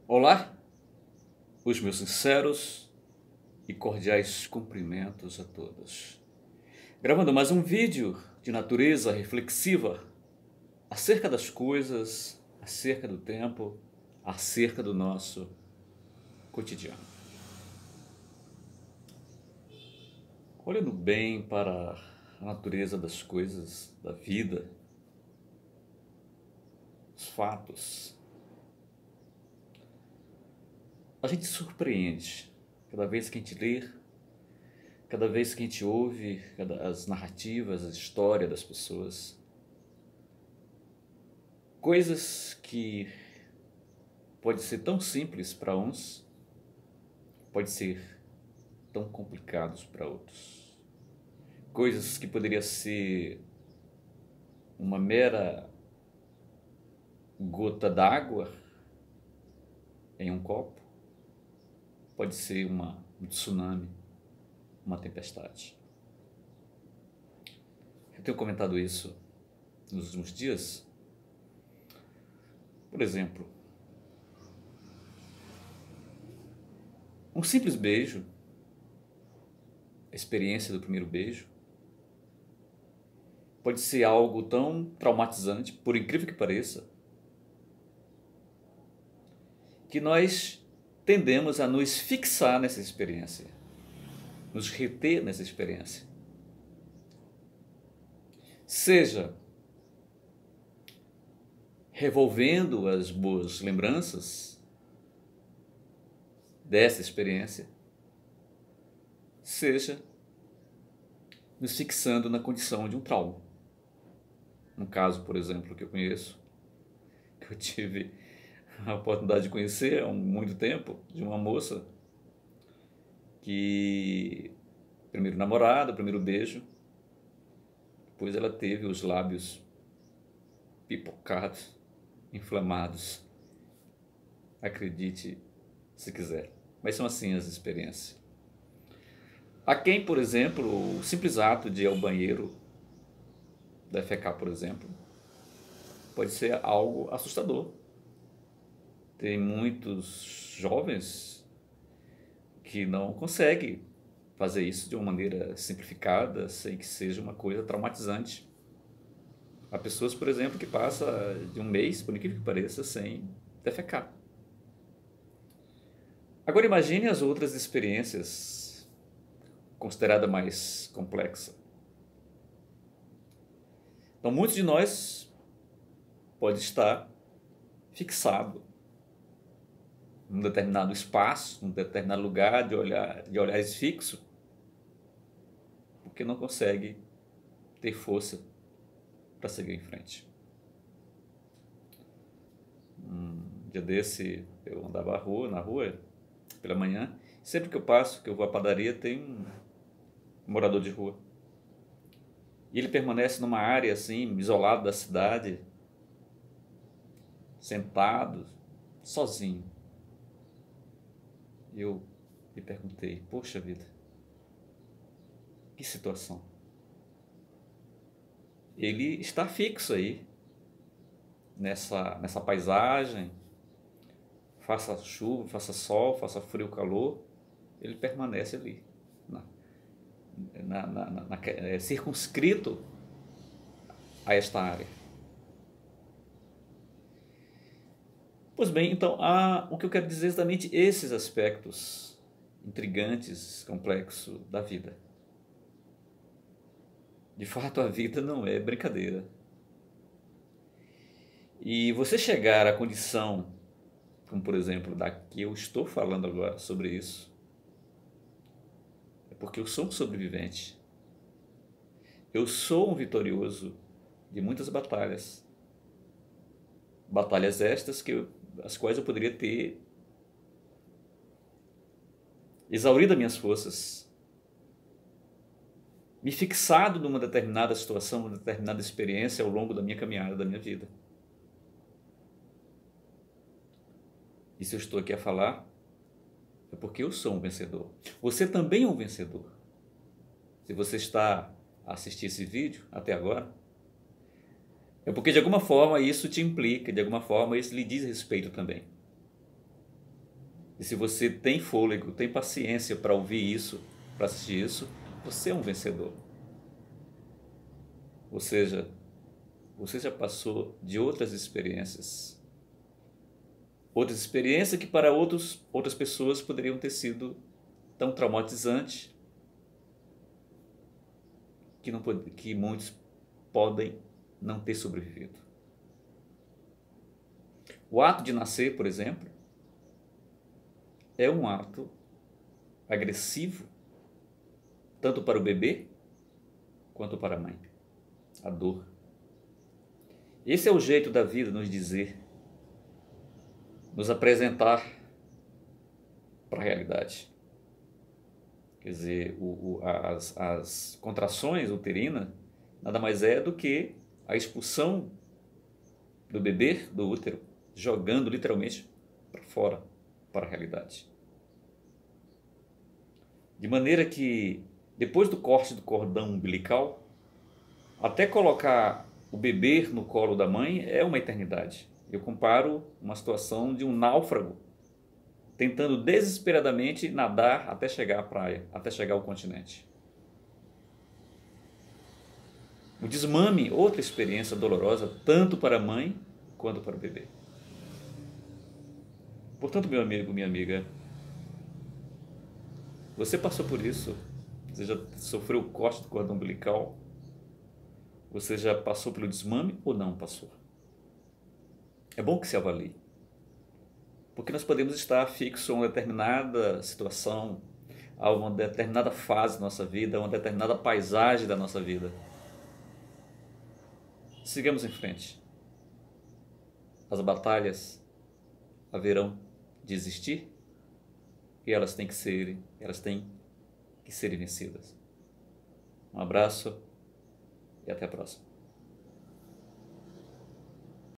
Olá, os meus sinceros e cordiais cumprimentos a todos. Gravando mais um vídeo de natureza reflexiva acerca das coisas, acerca do tempo, acerca do nosso cotidiano. Olhando bem para a natureza das coisas, da vida, os fatos, a gente se surpreende cada vez que a gente lê, cada vez que a gente ouve as narrativas, a história das pessoas. Coisas que pode ser tão simples para uns, pode ser tão complicados para outros. Coisas que poderia ser uma mera gota d'água em um copo, pode ser um tsunami, uma tempestade. Eu tenho comentado isso nos últimos dias. Por exemplo, um simples beijo, a experiência do primeiro beijo, pode ser algo tão traumatizante, por incrível que pareça, que nós tendemos a nos fixar nessa experiência, nos reter nessa experiência. Seja revolvendo as boas lembranças dessa experiência, seja nos fixando na condição de um trauma. Um caso, por exemplo, que eu conheço, que eu tive a oportunidade de conhecer há muito tempo, de uma moça que, primeiro namorado, primeiro beijo, depois ela teve os lábios pipocados, inflamados. Acredite se quiser, mas são assim as experiências. Há quem, por exemplo, o simples ato de ir ao banheiro defecar, por exemplo, pode ser algo assustador. Tem muitos jovens que não conseguem fazer isso de uma maneira simplificada, sem que seja uma coisa traumatizante. Há pessoas, por exemplo, que passam de um mês, por incrível que pareça, sem defecar. Agora imagine as outras experiências consideradas mais complexas. Então, muitos de nós pode estar fixado num determinado espaço, num determinado lugar de olhares fixo, porque não consegue ter força para seguir em frente. Um dia desse eu andava na rua pela manhã, sempre que eu passo, que eu vou à padaria, tem um morador de rua. E ele permanece numa área assim, isolado da cidade, sentado, sozinho. Eu me perguntei, poxa vida, que situação. Ele está fixo aí, nessa paisagem, faça chuva, faça sol, faça frio, calor, ele permanece ali, circunscrito a esta área. Pois bem, então, o que eu quero dizer é exatamente esses aspectos intrigantes, complexos da vida. De fato, a vida não é brincadeira. E você chegar à condição, como por exemplo, da que eu estou falando agora sobre isso, é porque eu sou um sobrevivente. Eu sou um vitorioso de muitas batalhas. Batalhas estas as quais eu poderia ter exaurido minhas forças, me fixado numa determinada situação, numa determinada experiência ao longo da minha caminhada, da minha vida. E se eu estou aqui a falar, é porque eu sou um vencedor. Você também é um vencedor. Se você está a assistir esse vídeo até agora, é porque de alguma forma isso te implica, de alguma forma isso lhe diz respeito também. E se você tem fôlego, tem paciência para ouvir isso, para assistir isso, você é um vencedor. Ou seja, você já passou de outras experiências. Outras experiências que para outras pessoas poderiam ter sido tão traumatizantes que muitos podem não ter sobrevivido. O ato de nascer, por exemplo, é um ato agressivo, tanto para o bebê quanto para a mãe. A dor. Esse é o jeito da vida nos dizer, nos apresentar para a realidade. Quer dizer, as contrações uterinas nada mais é do que a expulsão do bebê do útero, jogando literalmente para fora, para a realidade. De maneira que, depois do corte do cordão umbilical, até colocar o bebê no colo da mãe é uma eternidade. Eu comparo uma situação de um náufrago tentando desesperadamente nadar até chegar à praia, até chegar ao continente. O desmame, outra experiência dolorosa, tanto para a mãe quanto para o bebê. Portanto, meu amigo, minha amiga, você passou por isso? Você já sofreu o corte do cordão umbilical? Você já passou pelo desmame ou não passou? É bom que se avalie. Porque nós podemos estar fixos a uma determinada situação, a uma determinada fase da nossa vida, a uma determinada paisagem da nossa vida. Sigamos em frente. As batalhas haverão de existir e elas têm que ser vencidas. Um abraço e até a próxima.